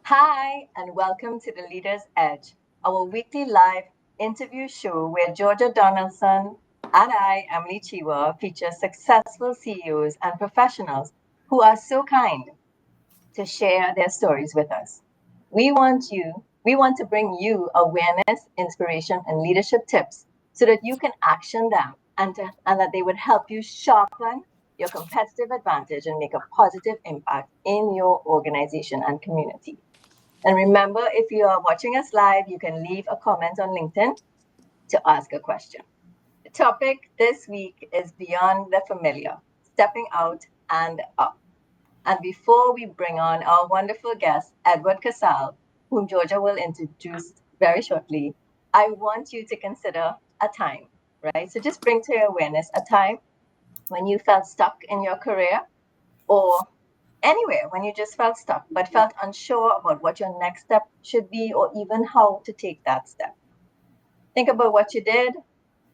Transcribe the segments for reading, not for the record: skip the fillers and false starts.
Hi, and welcome to the Leader's Edge, our weekly live interview show where Georgia Donaldson and I, Emily Chiwa, feature successful CEOs and professionals who are so kind to share their stories with us. We want to bring you awareness, inspiration, and leadership tips so that you can action them and that they would help you sharpen your competitive advantage and make a positive impact in your organization and community. And remember, if you are watching us live, you can leave a comment on LinkedIn to ask a question. The topic this week is Beyond the Familiar, Stepping Out and Up. And before we bring on our wonderful guest, Edward Kasal, whom Georgia will introduce very shortly, I want you to consider a time, right? So just bring to your awareness a time when you felt stuck in your career or anywhere when you just felt stuck but felt unsure about what your next step should be or even how to take that step. Think about what you did,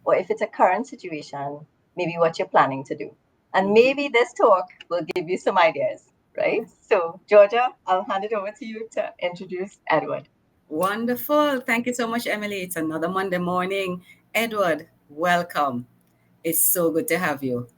or if it's a current situation, maybe what you're planning to do. And maybe this talk will give you some ideas, right? So, Georgia, I'll hand it over to you to introduce Edward. Wonderful. Thank you so much, Emily. It's another Monday morning. Edward, welcome. It's so good to have you.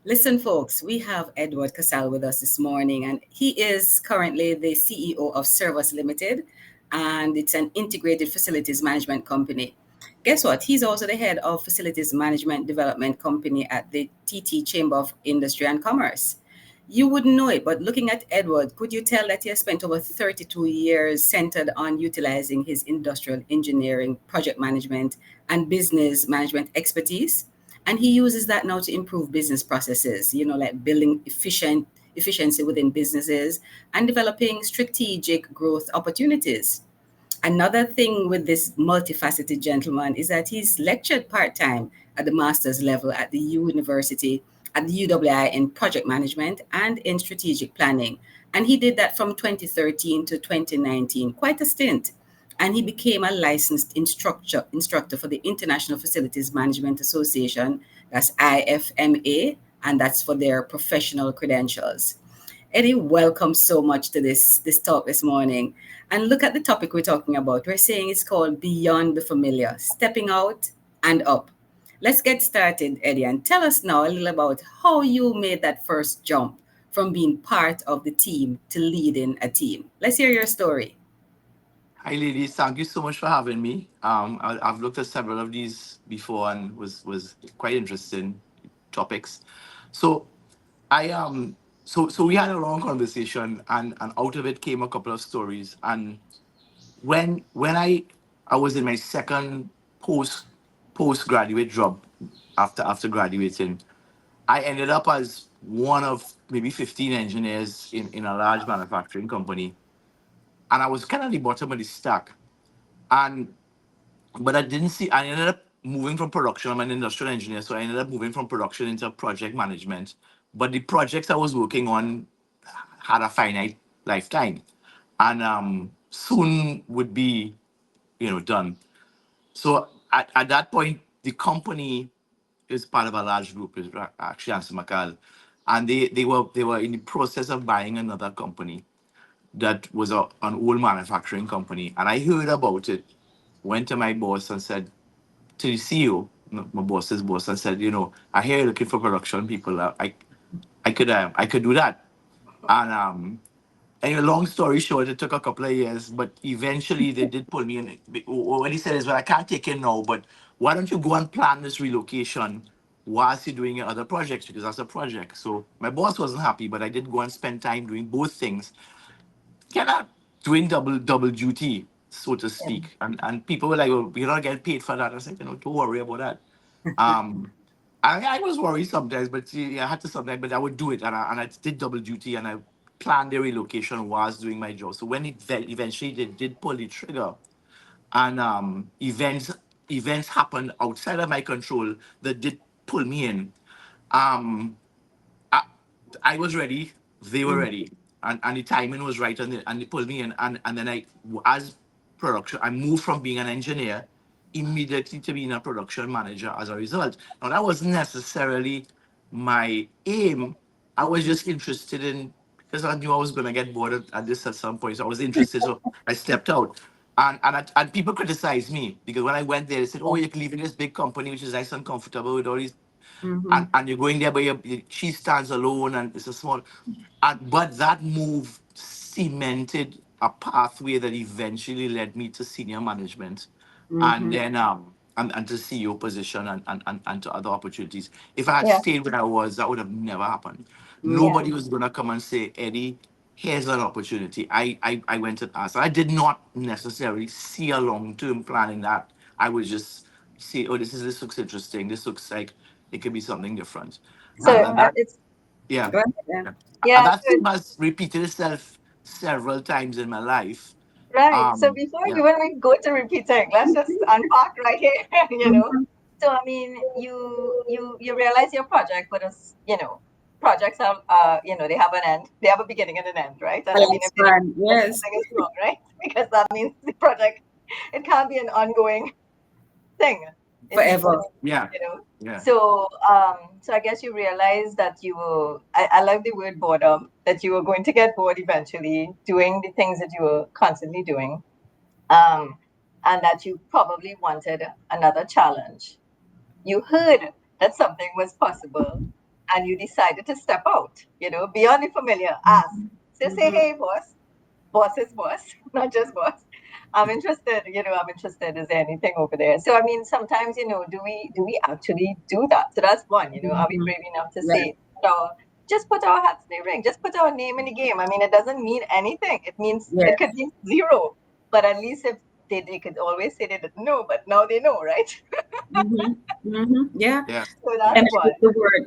Listen, folks, we have Edward Kasal with us this morning, and he is currently the CEO of Servus Limited, and it's an integrated facilities management company. Guess what? He's also the head of facilities management development company at the TT Chamber of Industry and Commerce. You wouldn't know it, but looking at Edward, could you tell that he has spent over 32 years centered on utilizing his industrial engineering, project management, and business management expertise? And he uses that now to improve business processes, like building efficiency within businesses and developing strategic growth opportunities. Another thing with this multifaceted gentleman is that he's lectured part-time at the master's level at the university, at the UWI, in project management and in strategic planning. And he did that from 2013 to 2019, quite a stint. And he became a licensed instructor for the International Facilities Management Association, that's IFMA, and that's for their professional credentials. Eddie, welcome so much to this talk this morning. And look at the topic we're talking about. We're saying it's called Beyond the Familiar, Stepping Out and Up. Let's get started, Eddie, and tell us now a little about how you made that first jump from being part of the team to leading a team. Let's hear your story. Hi, ladies. Thank you so much for having me. I've looked at several of these before and was quite interesting topics. So so we had a long conversation, and out of it came a couple of stories. And when I was in my second postgraduate job after graduating, I ended up as one of maybe 15 engineers in a large manufacturing company, and I was kind of the bottom of the stack. And but I didn't see. I ended up moving from production. I'm an industrial engineer, so I ended up moving from production into project management. But the projects I was working on had a finite lifetime, and soon would be, done. So at that point, the company is part of a large group. Is actually Ansel McCall, and they were in the process of buying another company that was an old manufacturing company, and I heard about it. Went to my boss and said, to the CEO, my boss's boss, and said, I hear you're looking for production people. I could do that. And anyway, long story short, it took a couple of years, but eventually they did pull me in. What he said is, well, I can't take it now, but why don't you go and plan this relocation whilst you're doing your other projects, because that's a project. So my boss wasn't happy, but I did go and spend time doing both things, kind of doing double duty, so to Yeah. speak. And people were like, "Well, you're not getting paid for that." I said, don't worry about that. Um, I was worried sometimes, but see, I had to sometimes, but I would do it, and I did double duty, and I planned the relocation whilst doing my job. So when eventually they did pull the trigger, and events happened outside of my control that did pull me in. Um, I, I was ready. They were Mhm. ready, and the timing was right, and they pulled me in, and then as production, I moved from being an engineer immediately to being a production manager as a result. Now that wasn't necessarily my aim. I was just interested in because I knew I was going to get bored at this at some point. So I was interested. So I stepped out. And people criticized me because when I went there, they said, "Oh, you're leaving this big company, which is nice and comfortable with all these, Mm-hmm. and you're going there, but she stands alone, and it's a small." But that move cemented a pathway that eventually led me to senior management, and Mm-hmm. then and to CEO position and to other opportunities. If I had Yeah. stayed where I was, that would have never happened. Yeah. Nobody was gonna come and say, "Eddie, here's an opportunity." I went and asked. I did not necessarily see a long-term plan in that. I would just see, "Oh, this looks interesting. This looks like it could be something different." So And that, it's yeah. Go ahead. Yeah. Yeah. And yeah. that So theme has repeated itself several times in my life. right. So before Yeah. even we go to repeating, let's just unpack right here. Mm-hmm. So I mean, you realize your project, but projects have they have an end, they have a beginning and an end, right? And I mean, if That's they don't, fun. then Yes. something is wrong, right? Because that means the project it can't be an ongoing thing. It needs to Forever. be, Yeah. you know. Yeah. So I guess you realize that I like the word boredom, that you were going to get bored eventually doing the things that you were constantly doing. Um, and that you probably wanted another challenge. You heard that something was possible and you decided to step out, beyond the familiar, ask. So say, Mm-hmm. hey, boss is boss, not just boss. I'm interested. Is there anything over there? So I mean, sometimes, do we actually do that? So that's one, are we Mm-hmm. brave enough to Yeah. say, just put our hats in the ring, just put our name in the game? I mean, it doesn't mean anything. Yeah. It could mean zero, but at least if they could always say they didn't know, but now they know, right? Mm-hmm. Mm-hmm. Yeah. Yeah. So Yeah. that's And one.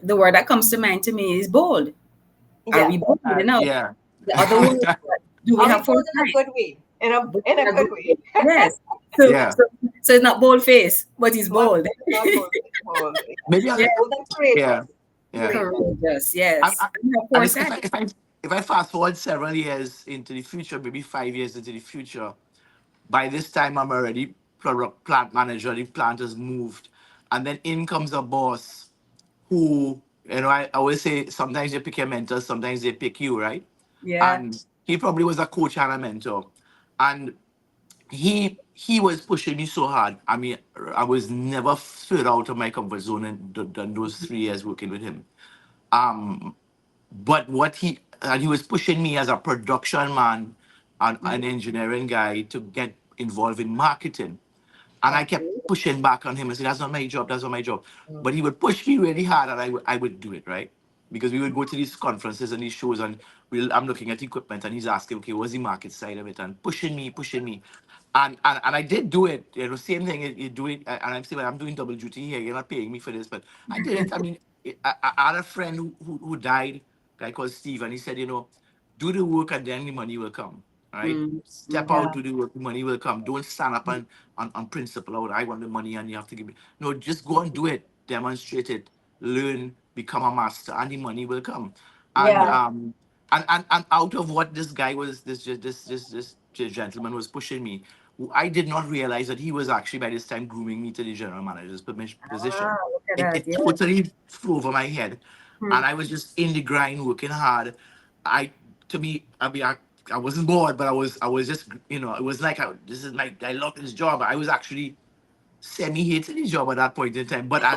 the word that comes to mind to me is bold. Are Yeah. we bold enough? Yeah. The other word, do we Are we have bold in a foresight? good way? Bold In in a a good good way. way. Yes. So, Yeah. so, so it's not bold face, but it's Not bold. not bold, bold. Maybe Yeah. Bold and yeah. courageous. Yeah. Courageous. Courageous. I, Yes. I, And have and foresight. if I fast forward several years into the future, maybe 5 years into the future, by this time I'm already product plant manager. The plant has moved, and then in comes a boss who, I always say sometimes you pick your mentor, sometimes they pick you, right? Yeah. And he probably was a coach and a mentor, and he was pushing me so hard. I mean, I was never further out of my comfort zone than those 3 years working with him. But he was pushing me as a production man and an engineering guy to get involved in marketing. And I kept Okay. pushing back on him and saying, "That's not my job, that's not my job." Mm. But he would push me really hard and I would do it, right? Because we would go to these conferences and these shows and I'm looking at equipment and he's asking, "Okay, what's the market side of it?" And pushing me. And I did do it. Same thing. You do it, and I'm saying, "Well, I'm doing double duty here. You're not paying me for this," but I did it. I mean, I had a friend who died, a guy called Steve, and he said, "Do the work and then the money will come." Right? Step Mm-hmm. out, Yeah. do the work, the money will come. Don't stand up on principle. Oh, I want the money and you have to give me. No, just go and do it. Demonstrate it. Learn. Become a master, and the money will come. And Yeah. and out of what this guy was, this gentleman was pushing me, I did not realize that he was actually by this time grooming me to the general manager's Ah, position. look at It, that. it Yeah. totally flew over my head, Hmm. and I was just in the grind, working hard. I to me, I mean, I wasn't bored, but I was just, it was like this is my I love this job. I was actually semi-hating the job at that point in time, but I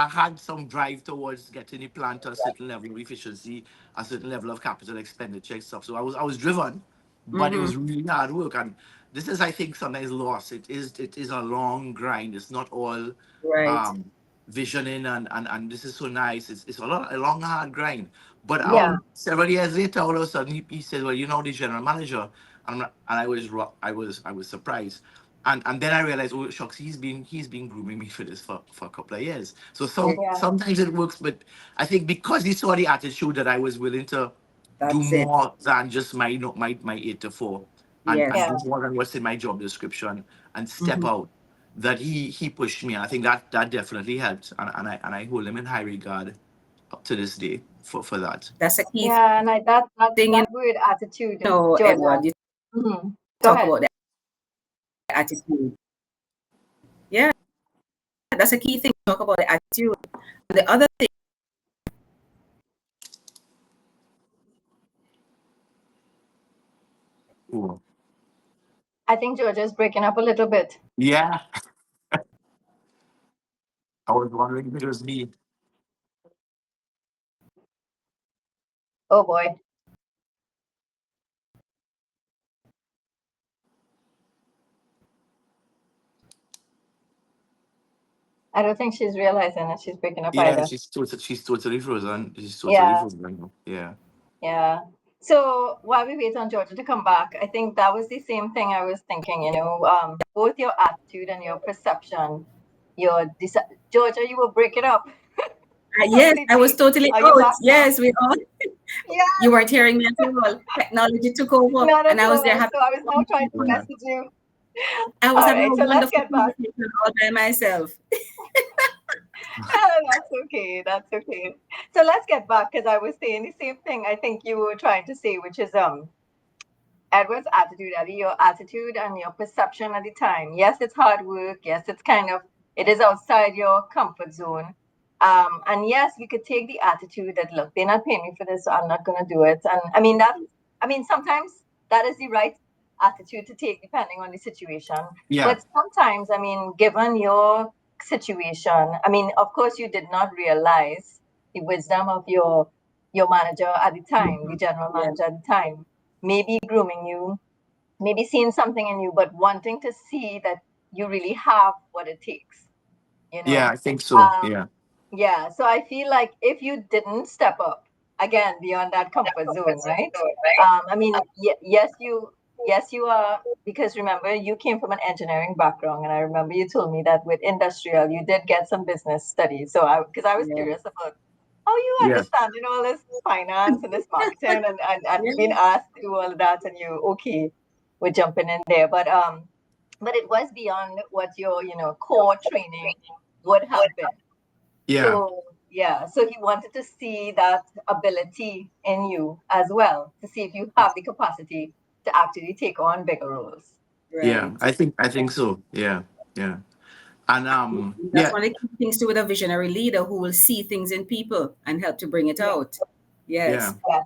had some drive towards getting the plant to a certain level of efficiency, a certain level of capital expenditure and stuff. So I was driven, but it Mm-hmm. was really hard work. And this is, I think, sometimes lost. It is a long grind. It's not all Right. um visioning and this is so nice. It's a long hard grind. But Yeah. several years later, all of a sudden he said, "Well, the general manager," and I was surprised. And then I realized, oh shucks, he's been grooming me for this for a couple of years. So Yeah. Yeah. sometimes it works, but I think because he saw the attitude that I was willing to do That's it. more than just my 8 to 4, and Yes. Yeah. do more than what's in my job description and step Mm-hmm. out, that he pushed me. And I think that definitely helped, and I hold him in high regard up to this day for that. That's a key Yeah. And thing, that word attitude, Georgia. Edward. You Go talk ahead. about the attitude. Yeah, that's a key thing. Talk about the attitude. The other thing Ooh. I think Georgia's breaking up a little bit. Yeah, I was wondering if it was me. Oh boy. I don't think she's realizing that she's breaking up Yeah, either. she's totally frozen. She's totally Yeah, frozen now. Yeah. yeah. So while we wait on Georgia to come back, I think that was the same thing I was thinking, both your attitude and your perception, Georgia, you will break it up Yes, I was completely. totally Are you out. back now? Yes, we all. Yeah, You weren't hearing me at all. Technology took over, not at and I was there all. having So I was a now trying to Yeah. message you. I was All having right, a so let's wonderful get back. conversation all by myself. That's okay. That's okay. So let's get back because I was saying the same thing I think you were trying to say, which is Edward's attitude, Ellie, your attitude and your perception at the time. Yes, it's hard work. Yes, it is outside your comfort zone. And yes, we could take the attitude that, look, they're not paying me for this, so I'm not going to do it. And sometimes that is the right attitude to take depending on the situation. Yeah. But sometimes, given your situation, of course, you did not realize the wisdom of your manager at the time, the general Yeah, manager at the time, maybe grooming you, maybe seeing something in you, but wanting to see that you really have what it takes, you Yeah, know. I think so. Um, Yeah. yeah, so I feel like if you didn't step up again beyond that comfort zone, right? Yes, you are, because remember, you came from an engineering background, and I remember you told me that with industrial, you did get some business studies. Because I was yeah, curious about how you Yeah. understanding all this finance and this marketing and being yeah, asked to do all of that, and you okay with jumping in there. But it was beyond what your core training would have been. Yeah. So yeah, so he wanted to see that ability in you as well, to see if you have the capacity to actually take on bigger roles. Yeah. right. I think so. Yeah. Yeah. And That's yeah. one of the key things to with a visionary leader who will see things in people and help to bring it Yeah. out. Yeah. Yes, Yes.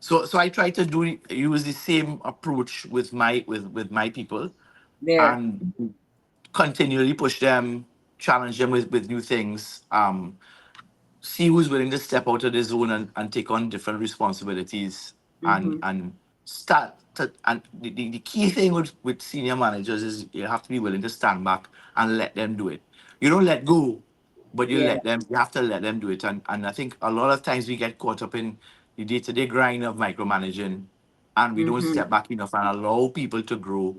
So I try to use the same approach with my people, there. and continually push them, challenge them with new things. See who's willing to step out of the zone and take on different responsibilities, and Mm-hmm. start to, and the key thing with senior managers is you have to be willing to stand back and let them do it. You don't let go, but Yeah. you have to let them do it. And I think a lot of times we get caught up in the day-to-day grind of micromanaging, and we don't Mm-hmm. step back enough and allow people to grow.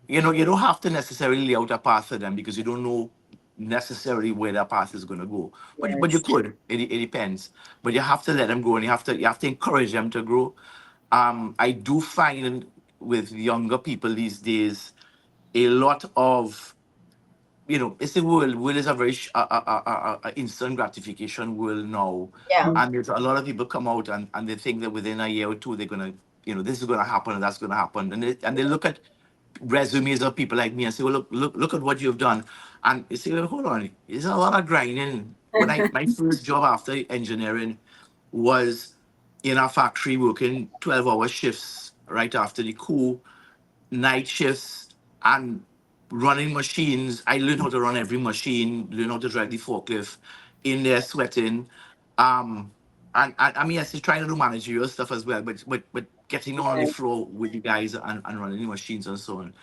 You don't have to necessarily lay out a path for them because you don't know necessarily where that path is going to go. But you Yes. could. It depends. But you have to let them go, and you have to encourage them to grow. I do find with younger people these days a lot of, it's the world. World is a very instant gratification world now, Yeah. and there's a lot of people come out and they think that within a year or two they're gonna, this is gonna happen and that's gonna happen, and they look at resumes of people like me and say, well, look at what you've done, and you say, well, hold on, it's a lot of grinding. When I my first job after engineering was in a factory working 12-hour shifts right after the coup, night shifts, and running machines. I learned how to run every machine, learn how to drive the forklift, in there sweating. Um, and I mean, I still trying to do managerial stuff as well, but getting on the Yeah. floor with the guys and running the machines and so on.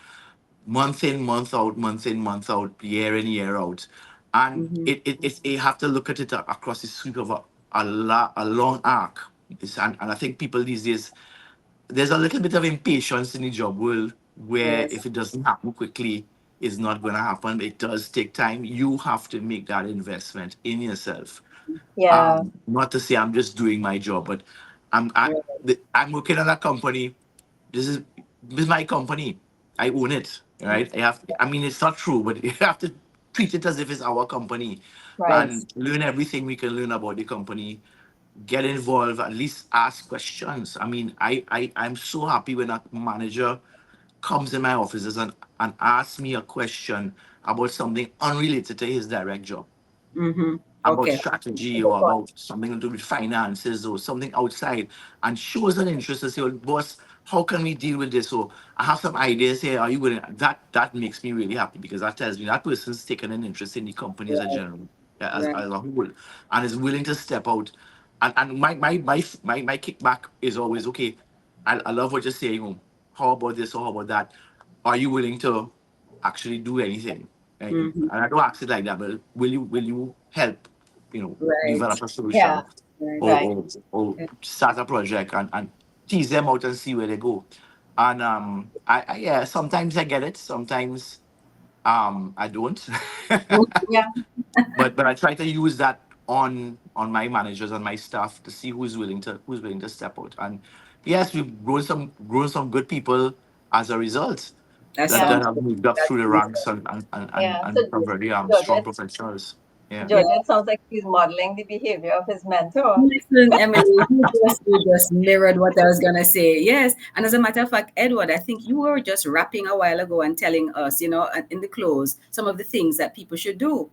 Month in, month out, month in, month out, year in, year out. And Mm-hmm. it's you have to look at it across the sweep of a long arc. And I think people these days, there's a little bit of impatience in the job world where Yes. if it doesn't happen quickly, it's not going to happen. It does take time. You have to make that investment in yourself. Yeah. Not to say I'm just doing my job, but I'm I, Right. I'm working at a company. This is my company. I own it, right? I mean, it's not true, but you have to treat it as if it's our company, Right. Yes. and learn everything we can learn about the company. Get involved, at least ask questions. I mean, I'm so happy when a manager comes in my offices and asks me a question about something unrelated to his direct job. Mm-hmm. about Okay. strategy or about something to do with finances or something outside and shows an interest to say, well, boss, how can we deal with this? So I have some ideas here. Are you willing? That makes me really happy because that tells me that person's taken an interest in the company as a Right. general, yeah, Right. as a whole, and is willing to step out. And my kickback is always okay. I love what you're saying. How about this or how about that? Are you willing to actually do anything? Mm-hmm. And I don't ask it like that, but will you help, Right. develop a Yeah, solution Right. or right. or, or Yeah. start a project and tease them out and see where they go. And I yeah, sometimes I get it, sometimes I don't. Yeah, But I try to use that on my managers and my staff to see who's willing to step out. And yes, we've grown some good people as a result That yeah, that sounds have good. moved up That's through the really ranks good. and so become very Georgia, strong professionals. Yeah. Yeah. Georgia, it sounds like he's modeling the behavior of his mentor. Listen, Emily, you just mirrored what I was gonna say. Yes, and as a matter of fact, Edward, I think you were just rapping a while ago and telling us, in the close, some of the things that people should do.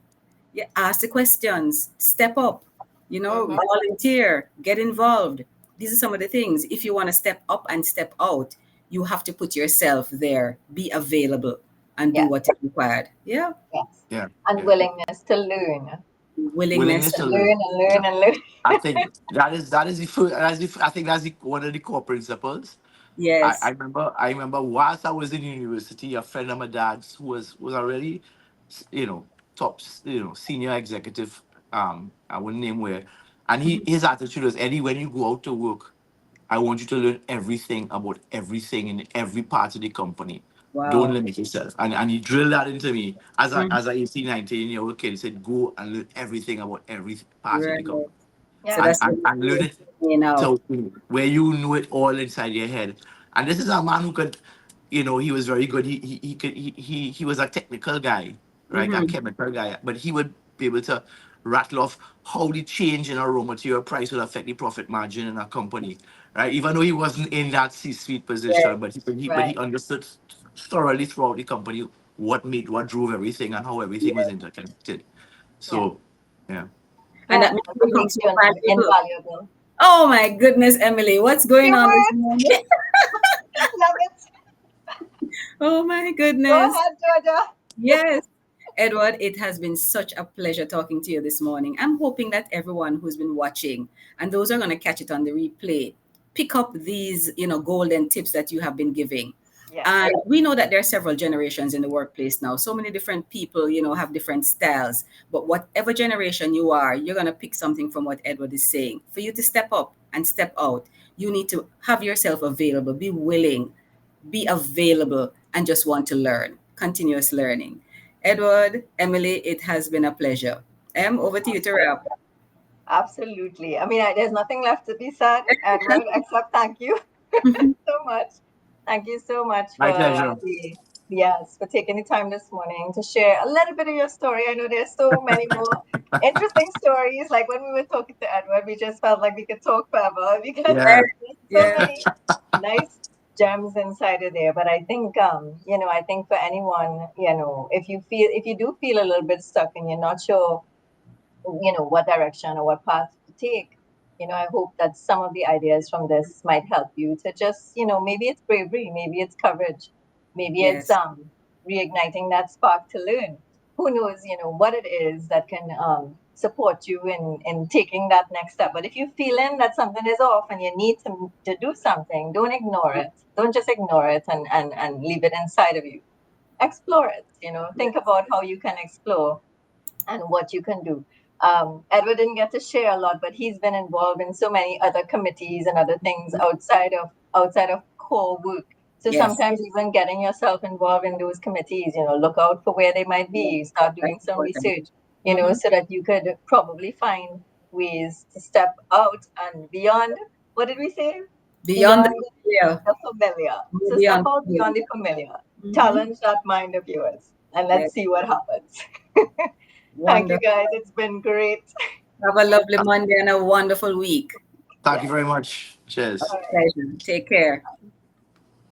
Yeah, ask the questions, step up, Hmm. volunteer, get involved. These are some of the things. If you want to step up and step out, you have to put yourself there, be available, and do Yes, what is required. Yeah, yes. Yeah. And Yeah. willingness to learn, willingness. Willingness to to learn. learn and Yeah. learn and learn. I think that is the first, I think that's one of the core principles. I, I Yes. remember I remember whilst I was in university, a friend of my dad's who was already, top, senior executive, I wouldn't name where, and Mhm. his attitude was, Eddie, when you go out to work, I want you to learn everything about everything in every part of the company. Don't Wow. limit yourself. And he drilled that into me as a Mhm. as a 18, 19-year-old kid. He said, go and learn everything about every part of Right. the company. So Yeah, And that's what and, and learn you're it saying now. so where you know it all inside your head. And this is a man who could, he was very good. He was a technical guy, right? A Mm-hmm. chemical guy, but he would be able to rattle off how the change in a raw material price would affect the profit margin in a company, right? Even though he wasn't in that C-suite position, Yes. but he right. understood thoroughly throughout the company what drove everything and how everything was Yes. interconnected. Yeah, So, yeah. And yeah. that makes And what everything makes so you valuable. invaluable? Oh my goodness, Emily, what's going Few on this words. morning? Love it. Oh my Go goodness. ahead, Georgia. Yes. Edward, it has been such a pleasure talking to you this morning. I'm hoping that everyone who's been watching and those who are going to catch it on the replay pick up these, golden tips that you have been giving. Yes. And we know that there are several generations in the workplace now. So many different people, have different styles. But whatever generation you are, you're going to pick something from what Edward is saying. For you to step up and step out, you need to have yourself available, be willing, be available, and just want to learn, continuous learning. Edward, Emily, it has been a pleasure. Over to you to wrap. Absolutely. I mean, there's nothing left to be said, Edward, except thank you so much. Thank you so much My for pleasure. yes, for taking the time this morning to share a little bit of your story. I know there's so many more interesting stories. Like when we were talking to Edward, we just felt like we could talk forever because Yeah. there's so Yeah. many nice gems inside of there. But I think, I think for anyone, if you do feel a little bit stuck and you're not sure what direction or what path to take, I hope that some of the ideas from this might help you to just, maybe it's bravery, maybe it's courage, maybe it's Yes. reigniting that spark to learn. Who knows, what it is that can support you in taking that next step. But if you're feeling that something is off and you need to do something, don't ignore it. Don't just ignore it and leave it inside of you. Explore it, think about how you can explore and what you can do. Edward didn't get to share a lot, but he's been involved in so many other committees and other things outside of core work. So Yes. sometimes even getting yourself involved in those committees, look out for where they might Yeah. be, start That's doing some important. research, Hmm. so that you could probably find ways to step out and beyond. What did we say? Beyond the Beyond clear. the familiar. So step Beyond out the beyond clear. the familiar. Hmm. Challenge that mind of yours, and Yes. let's see what happens. Thank you Wonderful. guys. It's been great. Have a lovely Monday and a wonderful week. Thank you Yes. very much. Cheers. Pleasure. Take care.